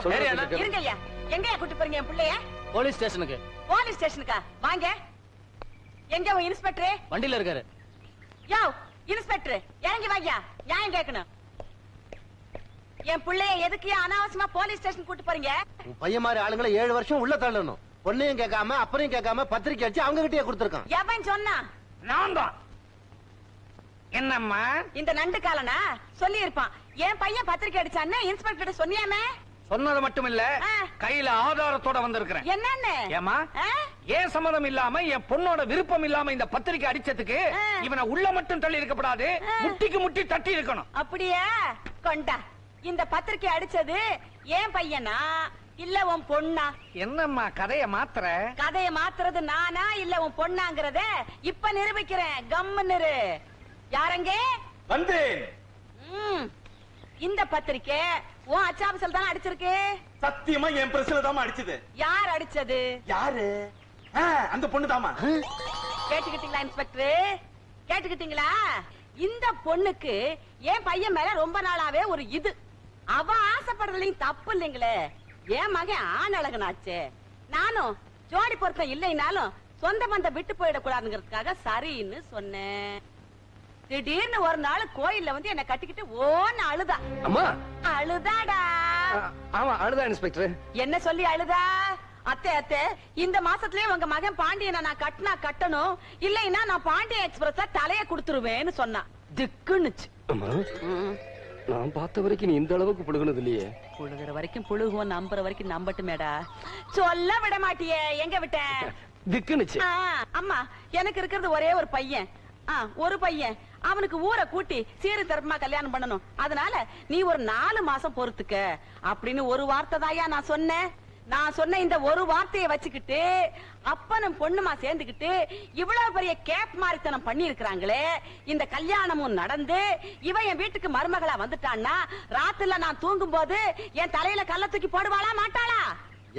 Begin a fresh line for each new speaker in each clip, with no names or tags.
இருங்கய்யா, எங்கயா கூட்டி போறீங்க என் பிள்ளைய?
போலீஸ் ஸ்டேஷனுக்கு.
போலீஸ் ஸ்டேஷனுக்கா? வாங்க. எங்க உன் இன்ஸ்பெக்டர்?
வண்டியில இருக்காரு.
யோ இன்ஸ்பெக்டர், இறங்கி வாயா, நியாயம் கேட்கணும். என் பிள்ளைய எதுக்கு அனாவசியமா போலீஸ் ஸ்டேஷன் கூட்டி போறீங்க?
உன் பையன் மாதிரி ஆளுங்களை 7 வருஷம் உள்ள தள்ளணும். பொண்ணையும் கேட்காம அப்பறையும் கேட்காம பத்திரிக்கை அடிச்சு அவங்க கிட்டே கொடுத்துருக்கான்.
எவன் சொன்னா?
நான் தான். என்னம்மா
இந்த நண்டு காலனா சொல்லி இருப்பான். என் பையன் பத்திரிக்கை அடிச்சான்னு இன்ஸ்பெக்டர் சொன்னியாமே?
சொன்னது மட்டும் இல்ல, கையில ஆதாரத்தோட வந்திருக்கிறேன்.
என்னன்னு?
ஏமா ஏன் சம்மதம் இல்லாம என் பொண்ணோட விருப்பம் இல்லாம இந்த பத்திரிக்கை அடிச்சதுக்கு இவனை உள்ள மட்டும் தள்ளி இருக்கப்படாது, முட்டிக்கு முட்டி தட்டி இருக்கணும்.
அப்படியே கொண்டா. இந்த பத்திரிக்கை அடிச்சது என் பையனா இல்ல உன் பொண்ணா?
என்னம்மா கதைய மாத்திர?
கதைய மாத்துறது நானா இல்ல உன் பொண்ணாங்கறத இப்ப நிரூபிக்கிறேன். கம்முன்னு யாரங்க
வந்தேன்.
இந்த பத்திரிக்கை உன் அச்சாபசல் தான் அடிச்சிருக்கு.
சத்தியமா என் பிரஸ்ல தான் அடிச்சது.
யார் அடிச்சது?
யாரு? அந்த பொண்ணு தாமா.
கேட்டுக்கிட்டீங்களா இன்ஸ்பெக்டர்? கேட்டுக்கிட்டீங்களா? இந்த பொண்ணுக்கு என் பையன் மேல ரொம்ப நாளாவே ஒரு இது. அவ ஆசைப்படுறதுலயும் தப்பு இல்லைங்களே. என் மகன் ஆண் அழகனாச்சே. நானும் ஜோடி பொருத்தம் இல்லைனாலும் சொந்த பந்தம் விட்டு போயிடக்கூடாதுங்கிறதுக்காக சரின்னு சொன்னேன். திடீர்னு ஒரு நாள் கோயில்ல வந்து என்ன கட்டிக்கிட்டு ஓன்னு அழுதா.
அம்மா
அழுதாடா.
ஆமா அழுதா இன்ஸ்பெக்டர்.
என்ன சொல்லி அழுதா? அத்தை அத்தை, இந்த மாசத்துலயே உங்க மகன் பாண்டியனை நான் கட்டினா கட்டணும், இல்லைன்னா நான் பாண்டிய எக்ஸ்பிரஸ் தலைய குடுத்துருவேன்னு சொன்னா. திக்குன்னுச்சு.
நான் பார்த்த வரைக்கும் நீ இந்த அளவுக்கு புழுகுனது இல்லையே.
புழுகுற வரைக்கும் புழுகுவோம், நம்புற வரைக்கும் நம்பட்டுமேடா. சொல்ல விட மாட்டியே. எங்க விட்ட?
திக்குனுச்சு.
அம்மா எனக்கு இருக்கிறது ஒரே ஒரு பையன். ஒரு பையன். அவனுக்கு ஊரை கூட்டி சீரு தரப்புமா கல்யாணம் பண்ணணும். அதனால நீ ஒரு 4 மாசம் பொறுத்துக்க அப்படின்னு ஒரு வார்த்தை தாயா நான் சொன்னேன். நான் சொன்ன இந்த ஒரு வார்த்தையை வச்சுக்கிட்டு அப்பனும் பொண்ணுமா சேர்ந்துக்கிட்டு இவ்வளவு பெரிய கேப் மாரித்தனம் பண்ணி இருக்கிறாங்களே. இந்த கல்யாணமும் நடந்து இவன் என் வீட்டுக்கு மருமகளா வந்துட்டான்னா ராத்திரில நான் தூங்கும் போது என் தலையில கல்ல தூக்கி போடுவாளா மாட்டாளா?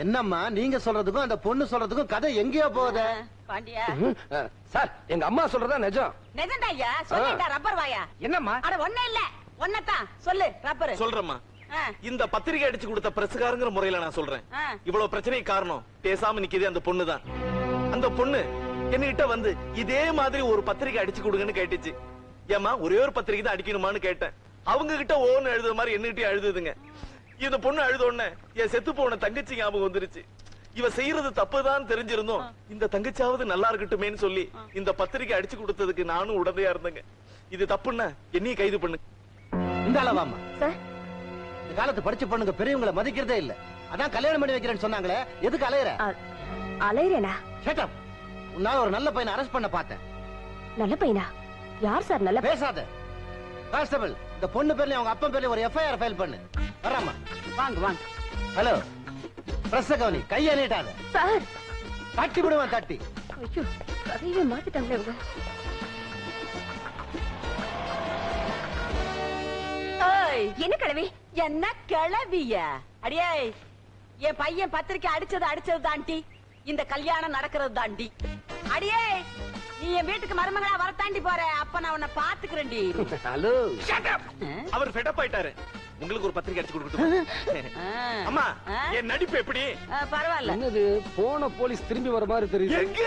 என்னம்மா நீங்க சொல்றதுக்கும் அந்த பொண்ணு சொல்றதுக்கும் கதை எங்கேயோ போகுது.
பாண்டியா
சார், எங்க அம்மா சொல்றதா நிஜம்.
நிஜம்டா ஐயா. சொல்லிட்டா ரப்பர் வாயா.
என்னம்மா?
அட ஒண்ணே இல்ல, ஒன்னதான் சொல்லு. ரப்பர்
சொல்றேம்மா. இந்த பத்திரிகை அடிச்சு கொடுத்த பிரசுகாரங்கிற முறையில நான் சொல்றேன். இவ்வளவு பிரச்சனைக்கு காரணம் பேசாம நிக்குதே அந்த பொண்ணு தான். அந்த பொண்ணு என்கிட்ட வந்து இதே மாதிரி ஒரு பத்திரிகை அடிச்சு கொடுங்கன்னு கேட்டுச்சு. ஏமா ஒரே ஒரு பத்திரிகை தான் அடிக்கணுமான்னு கேட்டேன். அவங்க கிட்ட ஓன்னு எழுதுற மாதிரி என்னகிட்ட அழுதுதுங்க. இந்த பொண்ணு அழுத உடனே என் செத்து போன தங்கச்சி ஞாபகம் வந்துருச்சு. இவ செய்யறது தப்புதான் தெரிஞ்சிருந்தோம், இந்த தங்கச்சாவது நல்லா இருக்கட்டுமேன்னு சொல்லி இந்த பத்திரிகை அடிச்சு கொடுத்ததுக்கு நானும் உடந்தையா இருந்தேங்க. இது தப்புன்னா என்னையும் கைது பண்ணு.
இந்த அளவாமா இந்த காலத்து படிச்ச பொண்ணுங்க பெரியவங்களை மதிக்கிறதே இல்ல. அதான் கல்யாணம் பண்ணி வைக்கிறேன்னு சொன்னாங்களே, எதுக்கு அலையற?
அலையறேனா?
Shut up. உன்னால ஒரு நல்ல பையனை அரெஸ்ட் பண்ண பார்த்தேன்.
நல்ல பையனா? யார் சார் நல்ல?
பேசாத கான்ஸ்டபிள். இந்த பொண்ணு பேர்ல அவங்க அப்பா பேர்ல ஒரு எஃப்ஐஆர் ஃபைல் பண்ணு. வராமா?
வாங்க வாங்க.
ஹலோ பிரஸ் கவனி, கைய நீட்டாத
சார்.
தட்டி விடுவான் தட்டி.
ஐயோ கதையவே மாத்திட்டாங்களே இவங்க. என்ன கிழவி?
என்ன கிளவிய? அடியே என் பையன் பத்திரிக்கை அடிச்சது தாண்டி இந்த கல்யாணம் நடக்கிறது தாண்டி. அடியே நீ என் வீட்டுக்கு மருமகளா வர தாண்டி போற. அப்ப நான் உன்னை பாத்துக்கிறேன்டி.
ஹலோ
அவர் ஃபெட் அப் ஆயிட்டாரு. உங்களுக்கு ஒரு பத்திரிகை அடிச்சு கொடுக்கட்டும். அம்மா என் நடிப்பு எப்படி?
பரவாயில்ல.
என்னது போன போலீஸ் திரும்பி வர மாதிரி தெரியுது.
எங்க